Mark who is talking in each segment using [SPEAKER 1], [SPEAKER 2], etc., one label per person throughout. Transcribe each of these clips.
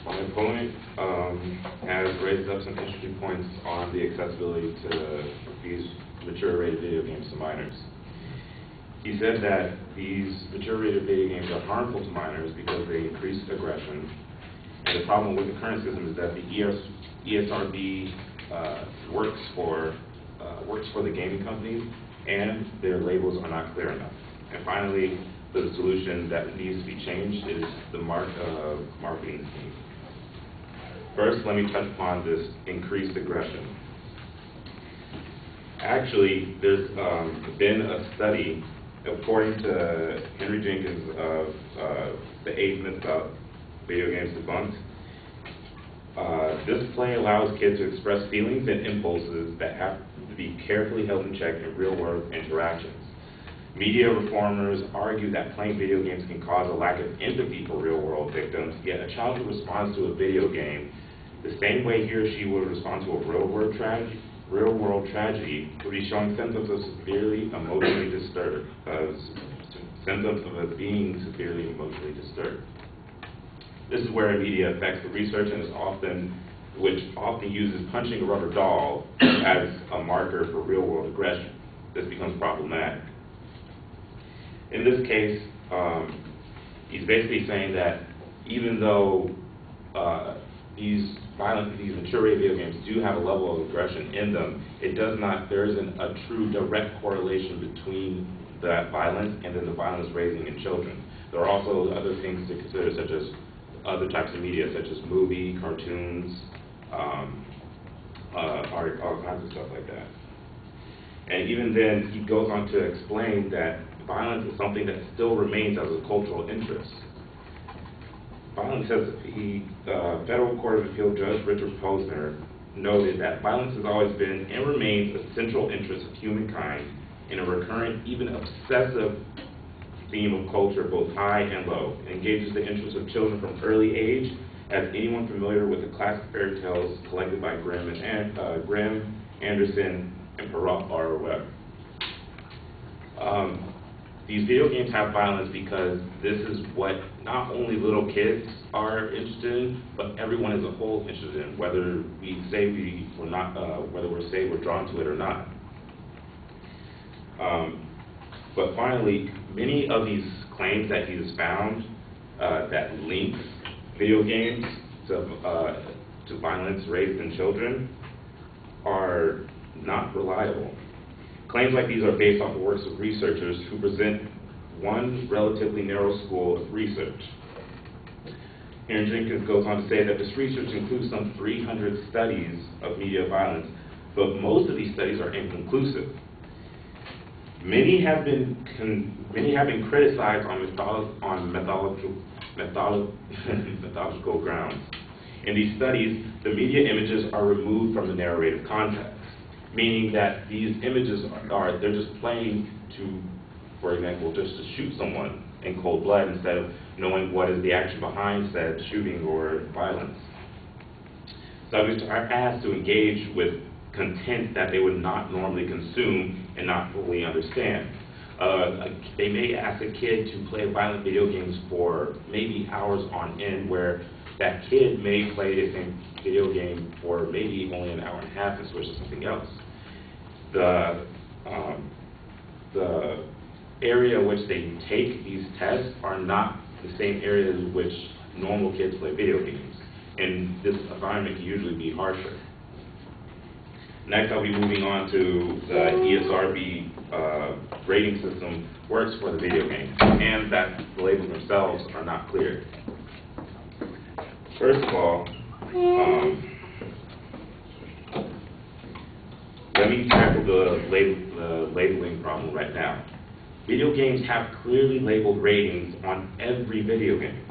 [SPEAKER 1] My opponent has raised up some interesting points on the accessibility to these mature-rated video games to minors. He said that these mature-rated video games are harmful to minors because they increase aggression. And the problem with the current system is that the ESRB works for the gaming companies, and their labels are not clear enough. And finally, the solution that needs to be changed is the marketing scheme. First, let me touch upon this increased aggression. Actually, there's been a study, according to Henry Jenkins of the 8 Myths About Video Games Debunked. This play allows kids to express feelings and impulses that have to be carefully held in check in real-world interactions. Media reformers argue that playing video games can cause a lack of empathy for real-world victims, yet a child who responds to a video game the same way he or she would respond to a real-world tragedy would be showing symptoms of severely emotionally disturbed, symptoms of being severely emotionally disturbed. This is where media affects the research and which often uses punching a rubber doll as a marker for real-world aggression. This becomes problematic. In this case, he's basically saying that even though these mature-rated video games do have a level of aggression in them, there isn't a true direct correlation between that violence and then the violence raising in children. There are also other things to consider, such as other types of media, such as movie, cartoons, art, all kinds of stuff like that. And even then, he goes on to explain that violence is something that still remains as a cultural interest. Federal Court of Appeal Judge Richard Posner noted that violence has always been and remains a central interest of humankind in a recurrent, even obsessive theme of culture, both high and low. It engages the interests of children from early age, as anyone familiar with the classic fairy tales collected by Grimm, Anderson, and Perrault are aware. These video games have violence because this is what not only little kids are interested in, but everyone as a whole is interested in, whether we say we're drawn to it or not. But finally, many of these claims that he has found that link video games to violence raised in children are not reliable. Claims like these are based off of works of researchers who present one relatively narrow school of research. Henry Jenkins goes on to say that this research includes some 300 studies of media violence, but most of these studies are inconclusive. Many have been criticized on methodological grounds. In these studies, the media images are removed from the narrative context, meaning that these images they're just playing to, for example, just to shoot someone in cold blood instead of knowing what is the action behind said shooting or violence. Subjects are asked to engage with content that they would not normally consume and not fully understand. They may ask a kid to play violent video games for maybe hours on end, where that kid may play the same video game for maybe only an hour and a half and switch to something else. The area in which they take these tests are not the same areas in which normal kids play video games, and this environment can usually be harsher. Next, I'll be moving on to the ESRB rating system works for the video games, and that the labels themselves are not clear. First of all, let me tackle the labeling problem right now. Video games have clearly labeled ratings on every video game.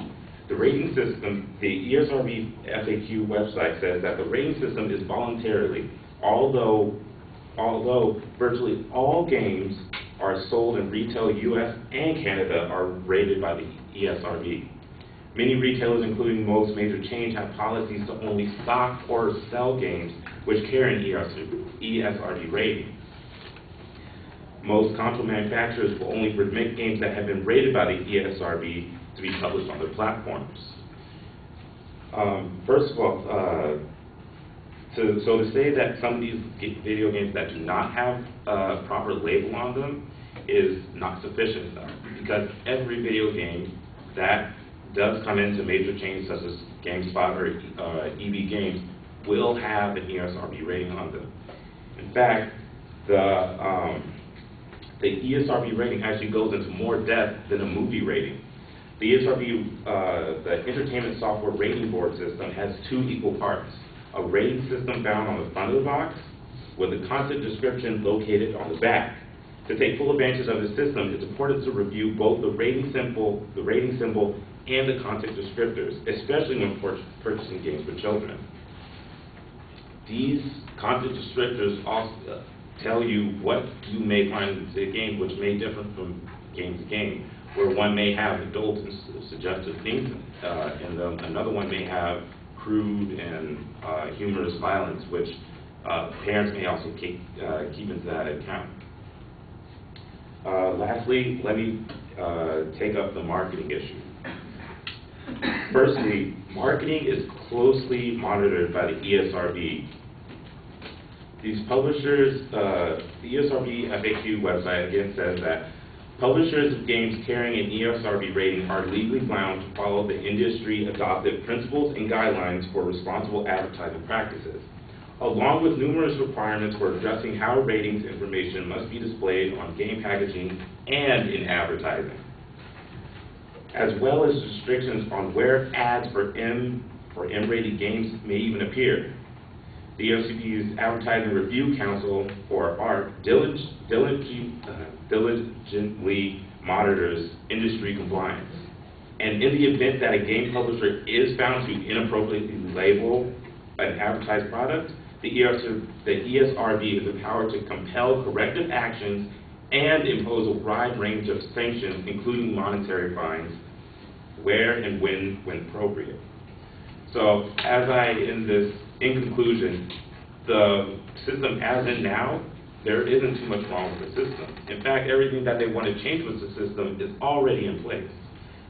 [SPEAKER 1] The rating system, the ESRB FAQ website says that the rating system is voluntary, although virtually all games are sold in retail US and Canada are rated by the ESRB. Many retailers, including most major chains, have policies to only stock or sell games which carry an ESRB rating. Most console manufacturers will only permit games that have been rated by the ESRB to be published on their platforms. First of all, to say that some of these video games that do not have a proper label on them is not sufficient enough, because every video game that does come into major chains such as GameSpot or EB Games will have an ESRB rating on them. In fact, the ESRB rating actually goes into more depth than a movie rating. The ESRB, the Entertainment Software Rating Board system, has two equal parts: a rating system found on the front of the box with a content description located on the back. To take full advantage of the system, it's important to review both the rating symbol, and the content descriptors, especially when purchasing games for children. These content descriptors also tell you what you may find in the game, which may differ from game to game, where one may have adult and suggestive things in them, another one may have crude and humorous violence, which parents may also keep into that account. Lastly, let me take up the marketing issue. Firstly, marketing is closely monitored by the ESRB. These publishers, the ESRB FAQ website again says that publishers of games carrying an ESRB rating are legally bound to follow the industry-adopted principles and guidelines for responsible advertising practices, along with numerous requirements for addressing how ratings information must be displayed on game packaging and in advertising, as well as restrictions on where ads for M-rated games may even appear. The ESRB's Advertising Review Council, or ARC, diligently monitors industry compliance. And in the event that a game publisher is found to inappropriately label an advertised product, the ESRB is empowered to compel corrective actions and impose a wide range of sanctions, including monetary fines, where and when appropriate. So, in conclusion, the system as in now, there isn't too much wrong with the system. In fact, everything that they want to change with the system is already in place.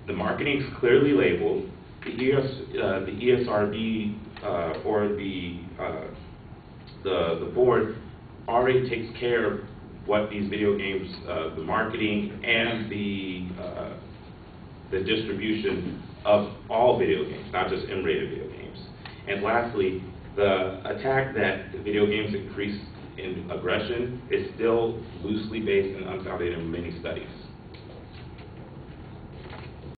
[SPEAKER 1] The marketing is clearly labeled. The ESRB or the board already takes care of what these video games, the marketing and the distribution of all video games, not just M-rated video games. And lastly, the attack that the video games increase in aggression is still loosely based and unfounded in many studies.